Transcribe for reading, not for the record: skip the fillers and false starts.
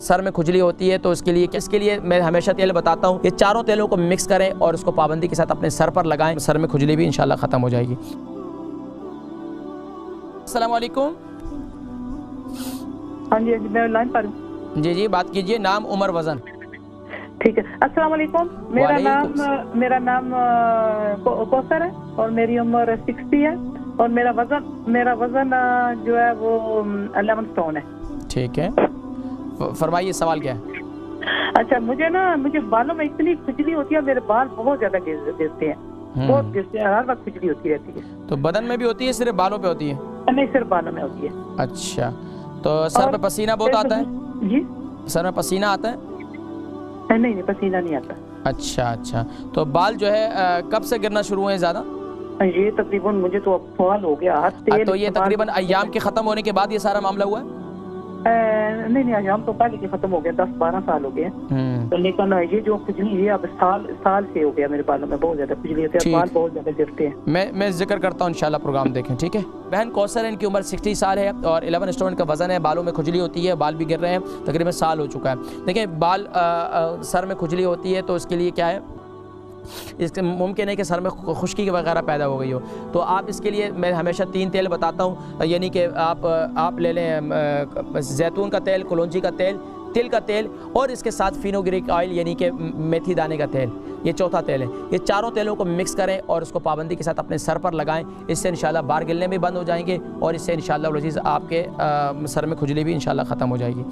Sir में खुजली होती है तो इसके लिए मैं हमेशा तेल बताता हूँ, ये चारों तेलों को मिक्स करें और उसको पाबंदी के साथ अपने सर पर लगाएं, सर में खुजली भी इंशाल्लाह ख़त्म हो जाएगी। अस्सलाम वालेकुम। हाँ जी मैं लाइन पर हूँ। जी बात कीजिए, नाम उम्र वज़न। ठीक है, अस्सलाम वालेकुम। मेरा नाम कौसर है और मेरी उम्र 60 है और मेरा वजन जो है वो 11 स्टोन है। ठीक है, फरमाइए सवाल क्या है। अच्छा, मुझे बालों में इतनी खुजली होती है, मेरे बाल बहुत ज्यादा गिरते हैं, बहुत गिरते हैं, हर वक्त खुजली होती रहती है। तो बदन में भी होती है, सिर्फ बालों पे होती है? नहीं, सिर्फ बालों में होती है। अच्छा, तो सर पे पसीना बहुत आता है? जी, सर में पसीना आता है? नहीं, पसीना नहीं आता। अच्छा, तो बाल जो है कब से गिरना शुरू हुए ज्यादा? ये तकरीबन मुझे तो अब साल हो गया। तो ये तकरीबन अय्याम के खत्म होने के बाद ये सारा मामला हुआ है? नहीं, अय्याम तो पहले के खत्म हो गया, 10-12 साल हो गए। तो लेकिन ये जो खुजली है अब साल से हो गया, मेरे बालों में बहुत ज्यादा खुजली होती है, बाल बहुत ज्यादा गिरते हैं। मैं जिक्र करता हूँ, इंशाल्लाह प्रोग्राम देखें, ठीक है। बहन कौसर है, इनकी उम्र 60 साल है और 11 स्टोन का वजन है, बालों में खुजली होती है, बाल भी गिर रहे हैं, तकरीबन साल हो चुका है। देखिए, बाल सर में खुजली होती है तो इसके लिए क्या है, इसके मुमकिन है कि सर में खुश्की वगैरह पैदा हो गई हो, तो आप इसके लिए मैं हमेशा 3 तेल बताता हूँ, यानी कि आप ले लें जैतून का तेल, कलौंजी का तेल, तिल का तेल और इसके साथ फिनोग्रीक ऑयल यानी कि मेथी दाने का तेल, ये चौथा तेल है। ये चारों तेलों को मिक्स करें और उसको पाबंदी के साथ अपने सर पर लगाएं, इससे इंशाल्लाह बाल गिरने भी बंद हो जाएंगे और इससे इंशाल्लाह आपके सर में खुजली भी इंशाल्लाह ख़त्म हो जाएगी।